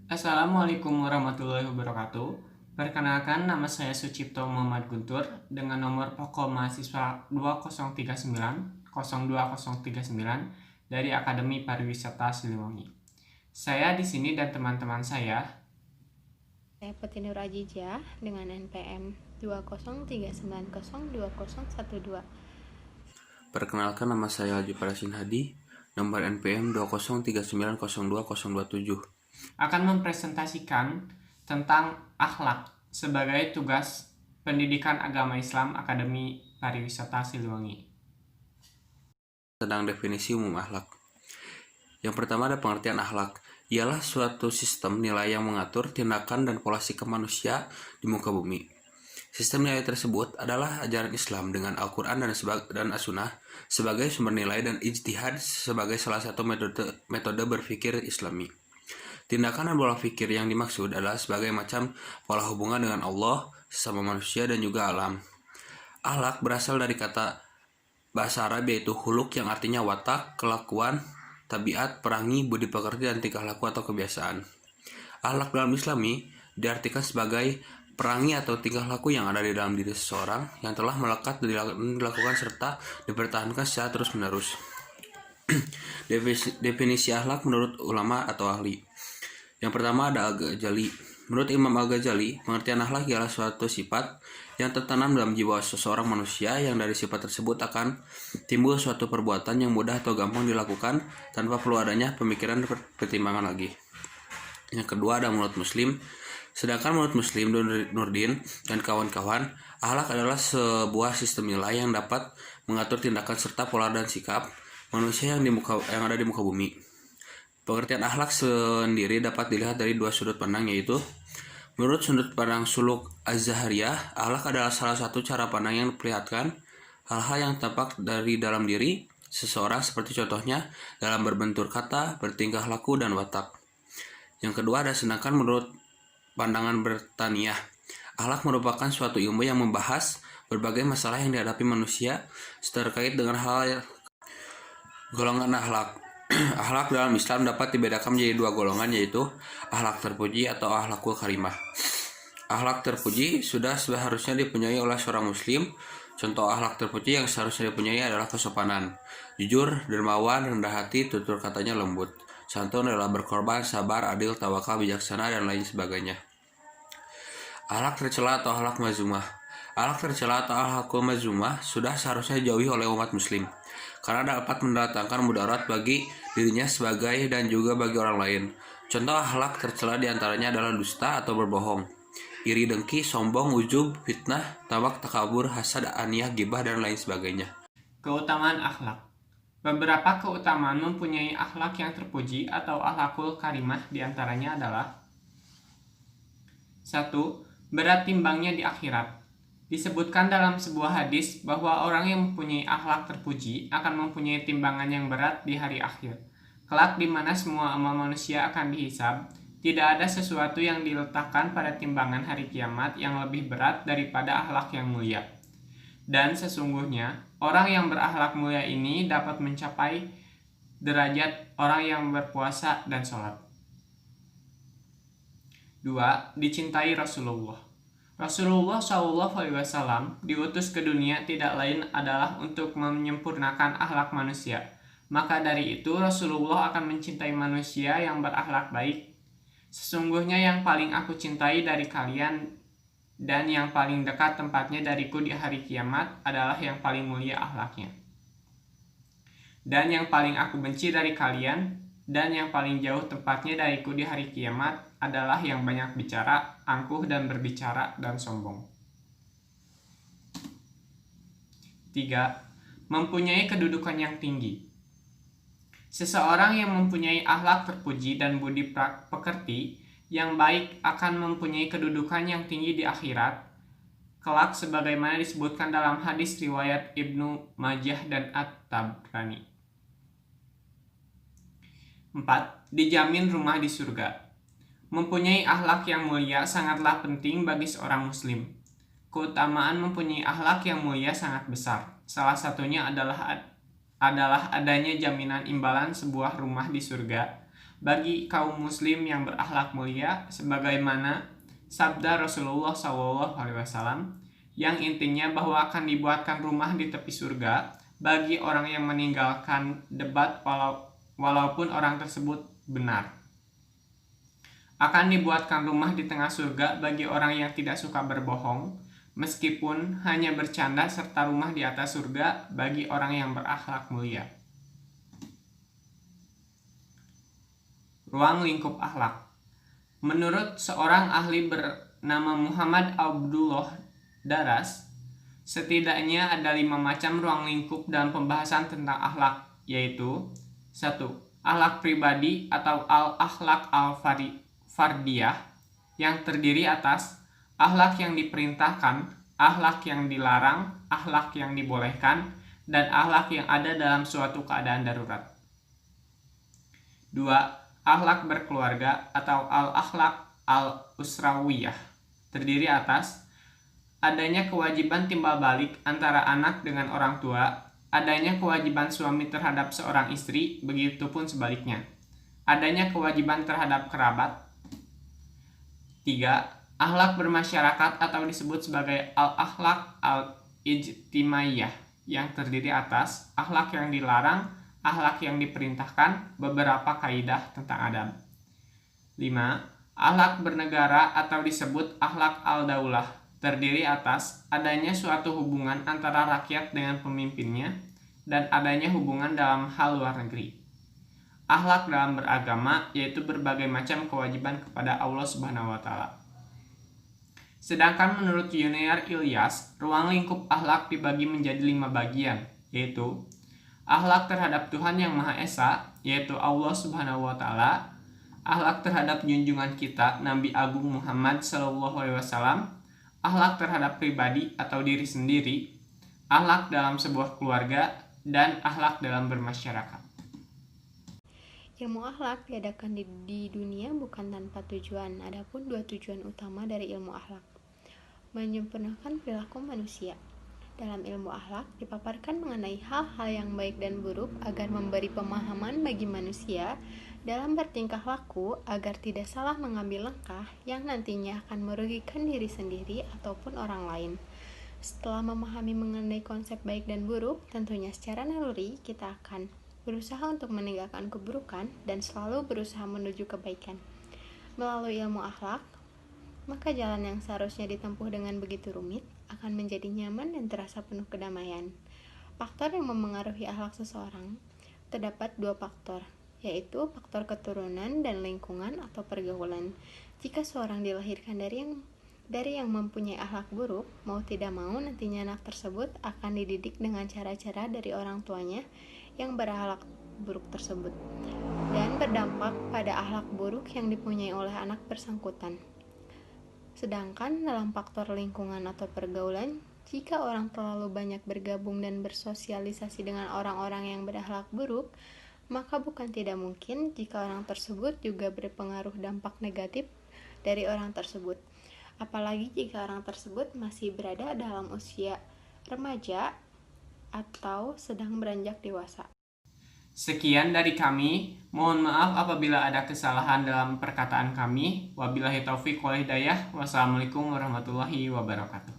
Assalamualaikum warahmatullahi wabarakatuh. Perkenalkan, nama saya Sucipto Muhammad Guntur dengan nomor pokok mahasiswa 203902039 dari Akademi Pariwisata Siliwangi. Saya di sini dan teman-teman saya. Saya Putri Nur Ajijah dengan NPM 203902012. Perkenalkan, nama saya Alji Parasin Hadi, nomor NPM 203902027. Akan mempresentasikan tentang akhlak sebagai tugas pendidikan agama Islam Akademi Pariwisata Siliwangi. Tentang definisi umum akhlak. Yang pertama ada pengertian akhlak. Ialah suatu sistem nilai yang mengatur tindakan dan pola sikap manusia di muka bumi. Sistem nilai tersebut adalah ajaran Islam dengan Al-Quran dan As-Sunnah sebagai sumber nilai dan ijtihad sebagai salah satu metode berpikir Islami. Tindakan dan pola pikir yang dimaksud adalah sebagai macam pola hubungan dengan Allah, sesama manusia, dan juga alam. Akhlak berasal dari kata bahasa Arab yaitu huluk yang artinya watak, kelakuan, tabiat, perangi, budi pekerti, dan tingkah laku atau kebiasaan. Akhlak dalam Islami diartikan sebagai perangi atau tingkah laku yang ada di dalam diri seseorang yang telah melekat dan dilakukan serta dipertahankan secara terus-menerus. Definisi akhlak menurut ulama atau ahli. Yang pertama ada Al-Ghazali. Menurut Imam Al-Ghazali, pengertian akhlak ialah suatu sifat yang tertanam dalam jiwa seseorang manusia yang dari sifat tersebut akan timbul suatu perbuatan yang mudah atau gampang dilakukan tanpa perlu adanya pemikiran dan pertimbangan lagi. Yang kedua ada menurut Muslim. Sedangkan menurut Muslim Nurdin dan kawan-kawan, akhlak adalah sebuah sistem nilai yang dapat mengatur tindakan serta pola dan sikap manusia yang ada di muka bumi. Pengertian akhlak sendiri dapat dilihat dari dua sudut pandang, yaitu menurut sudut pandang suluk Az-Zahariyah, akhlak adalah salah satu cara pandang yang memperlihatkan hal-hal yang tampak dari dalam diri seseorang, seperti contohnya dalam berbentur kata, bertingkah laku, dan watak. Yang kedua ada sedangkan menurut pandangan Bertaniyah, akhlak merupakan suatu ilmu yang membahas berbagai masalah yang dihadapi manusia terkait dengan hal golongan akhlak. Akhlak dalam Islam dapat dibedakan menjadi dua golongan, yaitu akhlak terpuji atau akhlakul karimah. Akhlak terpuji sudah seharusnya dipunyai oleh seorang muslim. Contoh akhlak terpuji yang seharusnya dipunyai adalah kesopanan, jujur, dermawan, rendah hati, tutur katanya lembut, santun, rela berkorban, sabar, adil, tawakal, bijaksana, dan lain sebagainya. Akhlak tercela atau akhlak mazmumah. Akhlak tercela atau akhlakul mazmumah sudah seharusnya dijauhi oleh umat muslim, karena dapat mendatangkan mudarat bagi dirinya sebagai dan juga bagi orang lain. Contoh akhlak tercela diantaranya adalah dusta atau berbohong, iri dengki, sombong, ujub, fitnah, tabak, takabur, hasad, aniyah, gibah, dan lain sebagainya. Keutamaan akhlak. Beberapa keutamaan mempunyai akhlak yang terpuji atau akhlakul karimah diantaranya adalah 1. Berat timbangnya di akhirat. Disebutkan dalam sebuah hadis bahwa orang yang mempunyai akhlak terpuji akan mempunyai timbangan yang berat di hari akhir. Kelak di mana semua amal manusia akan dihisab, tidak ada sesuatu yang diletakkan pada timbangan hari kiamat yang lebih berat daripada akhlak yang mulia. Dan sesungguhnya, orang yang berakhlak mulia ini dapat mencapai derajat orang yang berpuasa dan sholat. 2. Dicintai Rasulullah. Rasulullah SAW diutus ke dunia tidak lain adalah untuk menyempurnakan akhlak manusia. Maka dari itu Rasulullah akan mencintai manusia yang berakhlak baik. Sesungguhnya yang paling aku cintai dari kalian dan yang paling dekat tempatnya dariku di hari kiamat adalah yang paling mulia akhlaknya. Dan yang paling aku benci dari kalian dan yang paling jauh tempatnya dariku di hari kiamat adalah yang banyak bicara, angkuh dan berbicara dan sombong. 3. Mempunyai kedudukan yang tinggi. Seseorang yang mempunyai akhlak terpuji dan budi pekerti yang baik akan mempunyai kedudukan yang tinggi di akhirat kelak, sebagaimana disebutkan dalam hadis riwayat Ibnu Majah dan At-Tabrani. 4. Dijamin rumah di surga. Mempunyai akhlak yang mulia sangatlah penting bagi seorang muslim. Keutamaan mempunyai akhlak yang mulia sangat besar. Salah satunya adalah adanya jaminan imbalan sebuah rumah di surga bagi kaum muslim yang berakhlak mulia, sebagaimana sabda Rasulullah SAW yang intinya bahwa akan dibuatkan rumah di tepi surga bagi orang yang meninggalkan debat walaupun orang tersebut benar. Akan dibuatkan rumah di tengah surga bagi orang yang tidak suka berbohong, meskipun hanya bercanda, serta rumah di atas surga bagi orang yang berakhlak mulia. Ruang lingkup akhlak. Menurut seorang ahli bernama Muhammad Abdullah Daras, setidaknya ada 5 macam ruang lingkup dalam pembahasan tentang akhlak, yaitu 1. Akhlak pribadi atau al-akhlak al-fardiyah yang terdiri atas akhlak yang diperintahkan, akhlak yang dilarang, akhlak yang dibolehkan, dan akhlak yang ada dalam suatu keadaan darurat. 2. Akhlak berkeluarga atau al-akhlak al-usrawiyah terdiri atas adanya kewajiban timbal balik antara anak dengan orang tua, adanya kewajiban suami terhadap seorang istri, begitupun sebaliknya, adanya kewajiban terhadap kerabat. 3. Akhlak bermasyarakat atau disebut sebagai al-akhlak al-ijtimaiyah yang terdiri atas akhlak yang dilarang, akhlak yang diperintahkan, beberapa kaidah tentang adab. 5. Akhlak bernegara atau disebut akhlak al-daulah terdiri atas adanya suatu hubungan antara rakyat dengan pemimpinnya dan adanya hubungan dalam hal luar negeri. Akhlak dalam beragama yaitu berbagai macam kewajiban kepada Allah Subhanahu wa taala. Sedangkan menurut Yuniar Ilyas, ruang lingkup akhlak dibagi menjadi 5 bagian, yaitu akhlak terhadap Tuhan Yang Maha Esa, yaitu Allah Subhanahu wa taala, akhlak terhadap junjungan kita Nabi Agung Muhammad SAW, akhlak terhadap pribadi atau diri sendiri, akhlak dalam sebuah keluarga, dan akhlak dalam bermasyarakat. Ilmu akhlak diadakan di dunia bukan tanpa tujuan. Adapun 2 tujuan utama dari ilmu akhlak: menyempurnakan perilaku manusia. Dalam ilmu akhlak dipaparkan mengenai hal-hal yang baik dan buruk agar memberi pemahaman bagi manusia dalam bertingkah laku agar tidak salah mengambil langkah yang nantinya akan merugikan diri sendiri ataupun orang lain. Setelah memahami mengenai konsep baik dan buruk, tentunya secara naluri kita akan berusaha untuk meninggalkan keburukan dan selalu berusaha menuju kebaikan. Melalui ilmu akhlak, maka jalan yang seharusnya ditempuh dengan begitu rumit akan menjadi nyaman dan terasa penuh kedamaian. Faktor yang memengaruhi akhlak seseorang terdapat 2 faktor, yaitu faktor keturunan dan lingkungan atau pergaulan. Jika seorang dilahirkan dari yang mempunyai akhlak buruk, mau tidak mau nantinya anak tersebut akan dididik dengan cara-cara dari orang tuanya yang berakhlak buruk tersebut dan berdampak pada akhlak buruk yang dipunyai oleh anak bersangkutan. Sedangkan dalam faktor lingkungan atau pergaulan, jika orang terlalu banyak bergabung dan bersosialisasi dengan orang-orang yang berakhlak buruk, maka bukan tidak mungkin jika orang tersebut juga berpengaruh dampak negatif dari orang tersebut. Apalagi jika orang tersebut masih berada dalam usia remaja atau sedang beranjak dewasa. Sekian dari kami. Mohon maaf apabila ada kesalahan dalam perkataan kami. Wabillahi taufiq wal hidayah. Wassalamualaikum warahmatullahi wabarakatuh.